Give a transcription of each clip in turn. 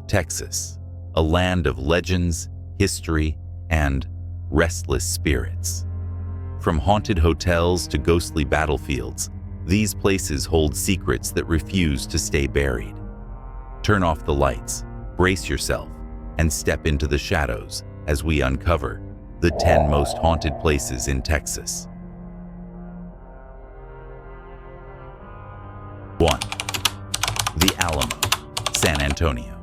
Texas, a land of legends, history, and restless spirits. From haunted hotels to ghostly battlefields, these places hold secrets that refuse to stay buried. Turn off the lights, brace yourself, and step into the shadows as we uncover the 10 most haunted places in Texas. 1. The Alamo, San Antonio.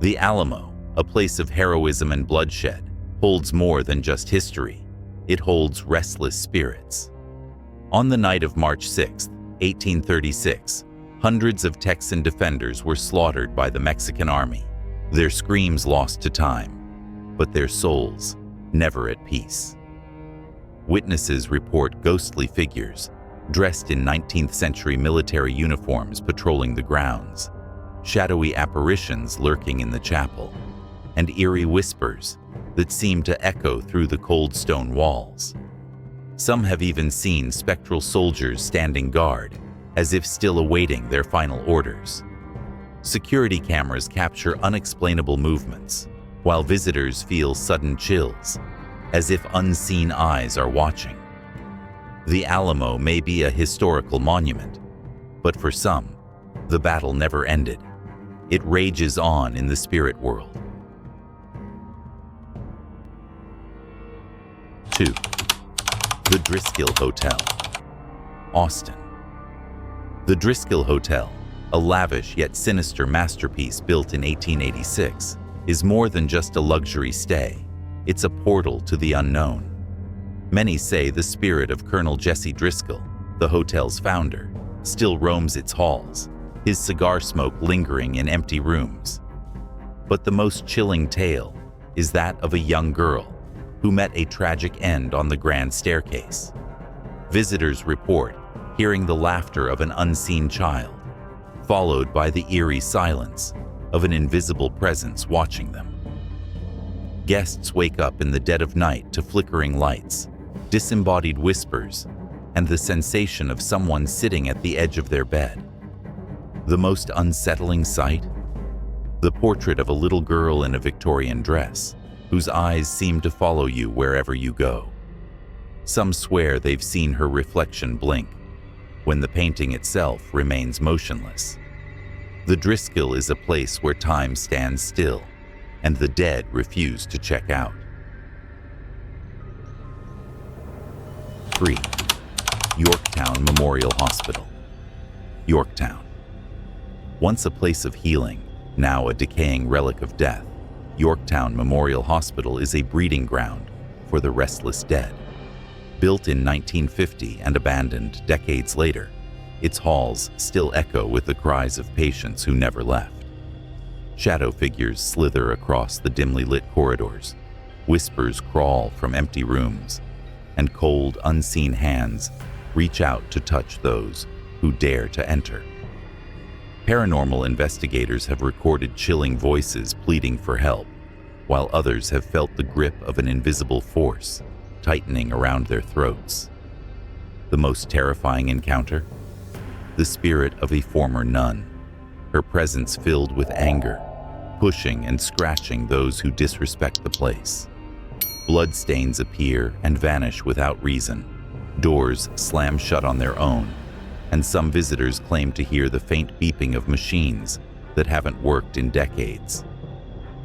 The Alamo, a place of heroism and bloodshed, holds more than just history. It holds restless spirits. On the night of March 6, 1836, hundreds of Texan defenders were slaughtered by the Mexican army, their screams lost to time, but their souls never at peace. Witnesses report ghostly figures, dressed in 19th century military uniforms patrolling the grounds, shadowy apparitions lurking in the chapel, and eerie whispers that seem to echo through the cold stone walls. Some have even seen spectral soldiers standing guard, as if still awaiting their final orders. Security cameras capture unexplainable movements, while visitors feel sudden chills, as if unseen eyes are watching. The Alamo may be a historical monument, but for some, the battle never ended. It rages on in the spirit world. 2. The Driskill Hotel, Austin. The Driskill Hotel, a lavish yet sinister masterpiece built in 1886, is more than just a luxury stay. It's a portal to the unknown. Many say the spirit of Colonel Jesse Driskill, the hotel's founder, still roams its halls, his cigar smoke lingering in empty rooms. But the most chilling tale is that of a young girl who met a tragic end on the grand staircase. Visitors report hearing the laughter of an unseen child, followed by the eerie silence of an invisible presence watching them. Guests wake up in the dead of night to flickering lights, disembodied whispers, and the sensation of someone sitting at the edge of their bed. The most unsettling sight? The portrait of a little girl in a Victorian dress, whose eyes seem to follow you wherever you go. Some swear they've seen her reflection blink, when the painting itself remains motionless. The Driskill is a place where time stands still, and the dead refuse to check out. 3. Yorktown Memorial Hospital, Yorktown. Once a place of healing, now a decaying relic of death, Yorktown Memorial Hospital is a breeding ground for the restless dead. Built in 1950 and abandoned decades later, its halls still echo with the cries of patients who never left. Shadow figures slither across the dimly lit corridors, whispers crawl from empty rooms, and cold, unseen hands reach out to touch those who dare to enter. Paranormal investigators have recorded chilling voices pleading for help, while others have felt the grip of an invisible force tightening around their throats. The most terrifying encounter? The spirit of a former nun, her presence filled with anger, pushing and scratching those who disrespect the place. Bloodstains appear and vanish without reason. Doors slam shut on their own, and some visitors claim to hear the faint beeping of machines that haven't worked in decades.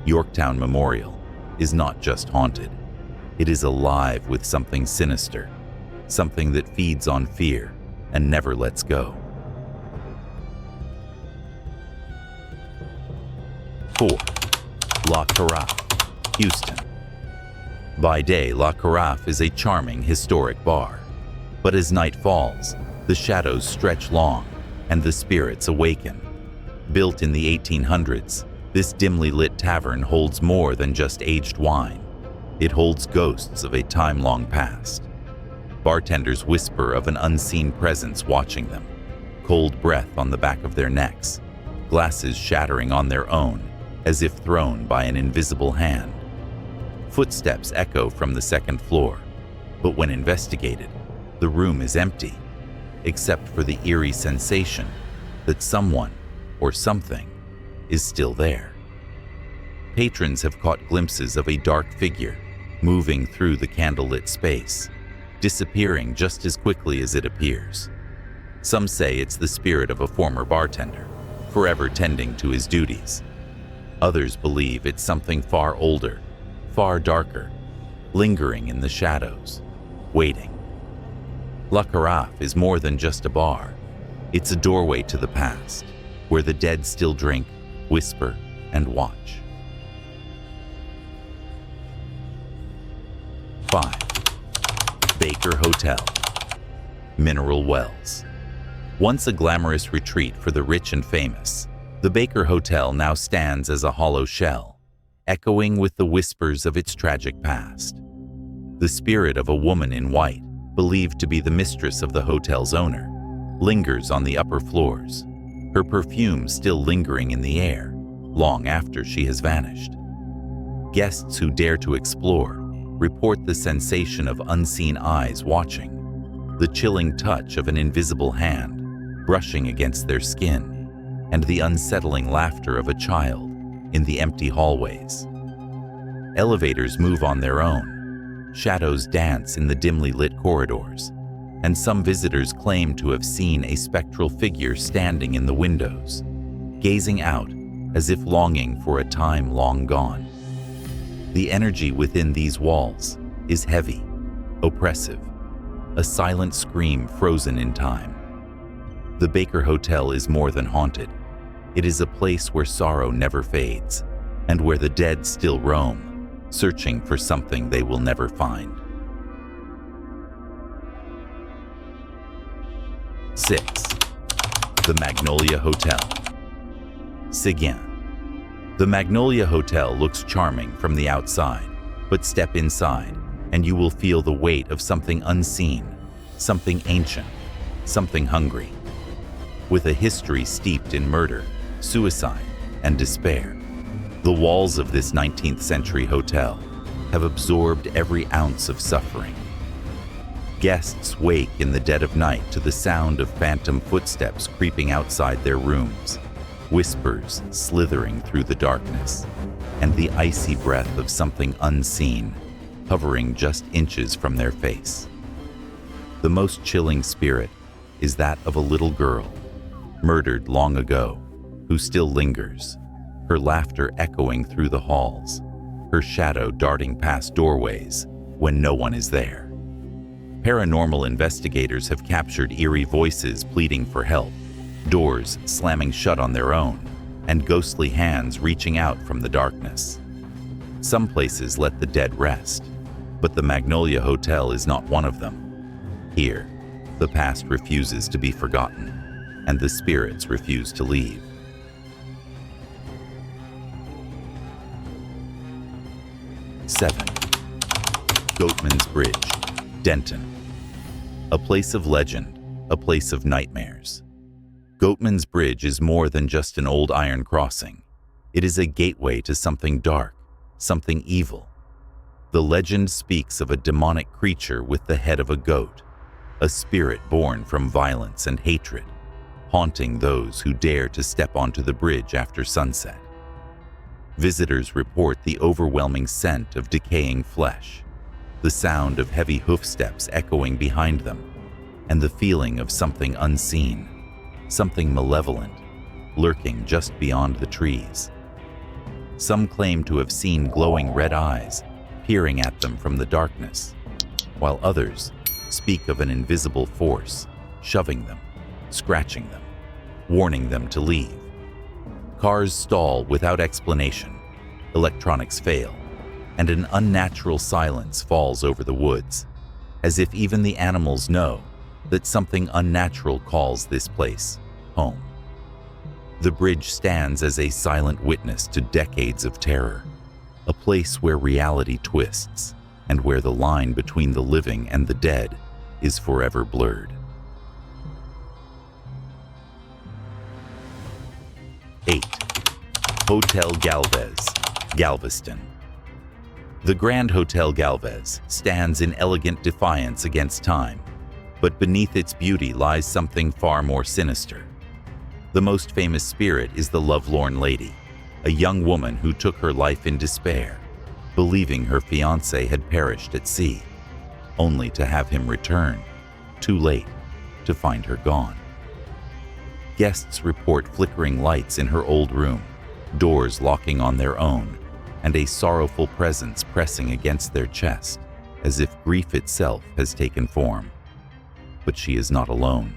Yorktown Memorial is not just haunted. It is alive with something sinister, something that feeds on fear and never lets go. 4. La Carafe, Houston. By day, La Carafe is a charming, historic bar. But as night falls, the shadows stretch long and the spirits awaken. Built in the 1800s, this dimly lit tavern holds more than just aged wine. It holds ghosts of a time-long past. Bartenders whisper of an unseen presence watching them, cold breath on the back of their necks, glasses shattering on their own as if thrown by an invisible hand. Footsteps echo from the second floor, but when investigated, the room is empty, except for the eerie sensation that someone or something is still there. patrons have caught glimpses of a dark figure moving through the candlelit space, disappearing just as quickly as it appears. Some say it's the spirit of a former bartender, forever tending to his duties. Others believe it's something far older, far darker, lingering in the shadows, waiting. La Carafe is more than just a bar. It's a doorway to the past, where the dead still drink, whisper, and watch. 5. Baker Hotel. Mineral Wells. Once a glamorous retreat for the rich and famous, the Baker Hotel now stands as a hollow shell, echoing with the whispers of its tragic past. The spirit of a woman in white, believed to be the mistress of the hotel's owner, lingers on the upper floors, her perfume still lingering in the air long after she has vanished. Guests who dare to explore report the sensation of unseen eyes watching, the chilling touch of an invisible hand brushing against their skin, and the unsettling laughter of a child in the empty hallways. Elevators move on their own, shadows dance in the dimly lit corridors, and some visitors claim to have seen a spectral figure standing in the windows, gazing out as if longing for a time long gone. The energy within these walls is heavy, oppressive, a silent scream frozen in time. The Baker Hotel is more than haunted. It is a place where sorrow never fades, and where the dead still roam, searching for something they will never find. 6. The Magnolia Hotel. Seguin. The Magnolia Hotel looks charming from the outside, but step inside and you will feel the weight of something unseen, something ancient, something hungry. With a history steeped in murder, suicide, and despair, the walls of this 19th century hotel have absorbed every ounce of suffering. Guests wake in the dead of night to the sound of phantom footsteps creeping outside their rooms, whispers slithering through the darkness, and the icy breath of something unseen hovering just inches from their face. The most chilling spirit is that of a little girl, murdered long ago, who still lingers, her laughter echoing through the halls, her shadow darting past doorways when no one is there. Paranormal investigators have captured eerie voices pleading for help, doors slamming shut on their own, and ghostly hands reaching out from the darkness. Some places let the dead rest, but the Magnolia Hotel is not one of them. Here, the past refuses to be forgotten, and the spirits refuse to leave. 7. Goatman's Bridge, Denton. A place of legend, a place of nightmares. Goatman's Bridge is more than just an old iron crossing. It is a gateway to something dark, something evil. The legend speaks of a demonic creature with the head of a goat, a spirit born from violence and hatred, haunting those who dare to step onto the bridge after sunset. Visitors report the overwhelming scent of decaying flesh, the sound of heavy hoofsteps echoing behind them, and the feeling of something unseen, something malevolent, lurking just beyond the trees. Some claim to have seen glowing red eyes peering at them from the darkness, while others speak of an invisible force shoving them, scratching them, warning them to leave. Cars stall without explanation, electronics fail, and an unnatural silence falls over the woods, as if even the animals know that something unnatural calls this place home. The bridge stands as a silent witness to decades of terror, a place where reality twists and where the line between the living and the dead is forever blurred. 8. Hotel Galvez, Galveston. The Grand Hotel Galvez stands in elegant defiance against time, but beneath its beauty lies something far more sinister. The most famous spirit is the lovelorn lady, a young woman who took her life in despair, believing her fiancé had perished at sea, only to have him return, too late, to find her gone. Guests report flickering lights in her old room, doors locking on their own, and a sorrowful presence pressing against their chest, as if grief itself has taken form. But she is not alone.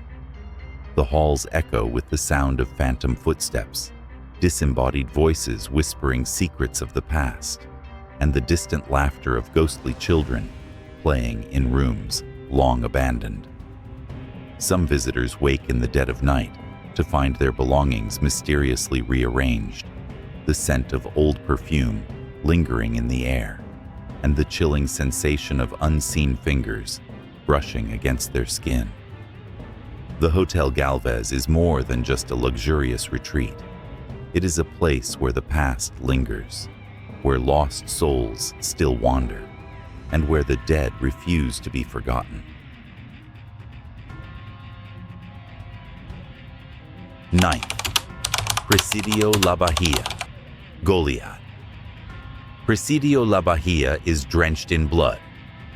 The halls echo with the sound of phantom footsteps, disembodied voices whispering secrets of the past, and the distant laughter of ghostly children playing in rooms long abandoned. Some visitors wake in the dead of night to find their belongings mysteriously rearranged, the scent of old perfume lingering in the air, and the chilling sensation of unseen fingers brushing against their skin. The Hotel Galvez is more than just a luxurious retreat. It is a place where the past lingers, where lost souls still wander, and where the dead refuse to be forgotten. 9th, Presidio La Bahía, Goliad. Presidio La Bahía is drenched in blood,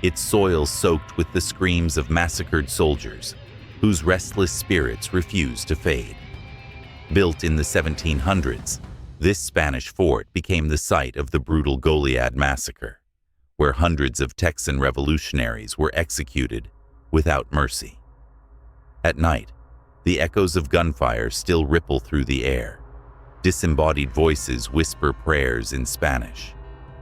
its soil soaked with the screams of massacred soldiers, whose restless spirits refuse to fade. Built in the 1700s, this Spanish fort became the site of the brutal Goliad massacre, where hundreds of Texan revolutionaries were executed without mercy. At night, the echoes of gunfire still ripple through the air. Disembodied voices whisper prayers in Spanish,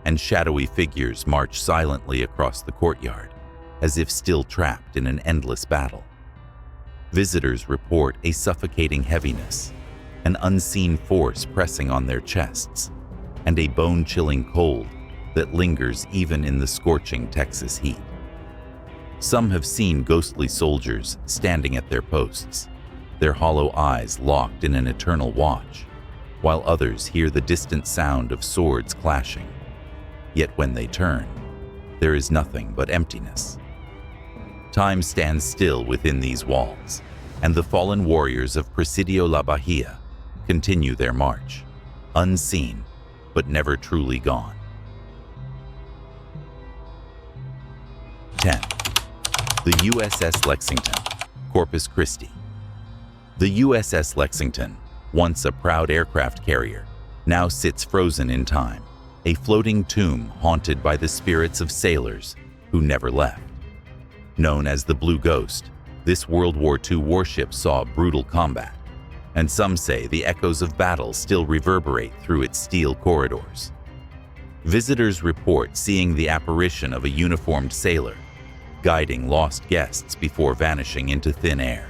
and shadowy figures march silently across the courtyard, as if still trapped in an endless battle. Visitors report a suffocating heaviness, an unseen force pressing on their chests, and a bone-chilling cold that lingers even in the scorching Texas heat. Some have seen ghostly soldiers standing at their posts, their hollow eyes locked in an eternal watch, while others hear the distant sound of swords clashing. Yet when they turn, there is nothing but emptiness. Time stands still within these walls, and the fallen warriors of Presidio La Bahía continue their march, unseen but never truly gone. 10. The USS Lexington, Corpus Christi. The USS Lexington, once a proud aircraft carrier, now sits frozen in time, a floating tomb haunted by the spirits of sailors who never left. Known as the Blue Ghost, this World War II warship saw brutal combat, and some say the echoes of battle still reverberate through its steel corridors. Visitors report seeing the apparition of a uniformed sailor, guiding lost guests before vanishing into thin air.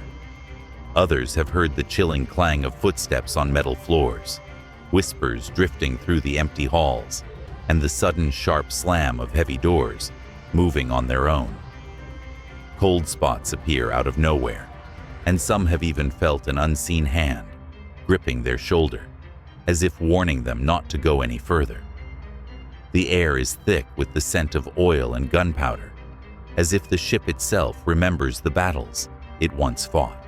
Others have heard the chilling clang of footsteps on metal floors, whispers drifting through the empty halls, and the sudden sharp slam of heavy doors moving on their own. Cold spots appear out of nowhere, and some have even felt an unseen hand gripping their shoulder, as if warning them not to go any further. The air is thick with the scent of oil and gunpowder, as if the ship itself remembers the battles it once fought.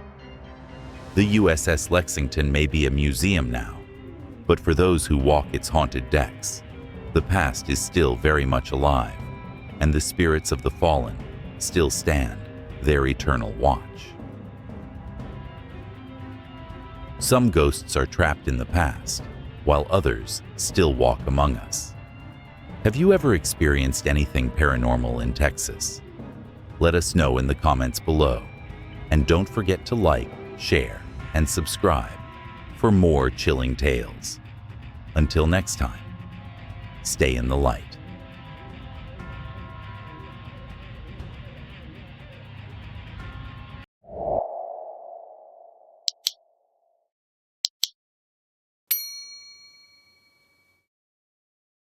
The USS Lexington may be a museum now, but for those who walk its haunted decks, the past is still very much alive, and the spirits of the fallen still stand their eternal watch. Some ghosts are trapped in the past, while others still walk among us. Have you ever experienced anything paranormal in Texas? Let us know in the comments below, and don't forget to like, share, and subscribe for more chilling tales. Until next time, stay in the light.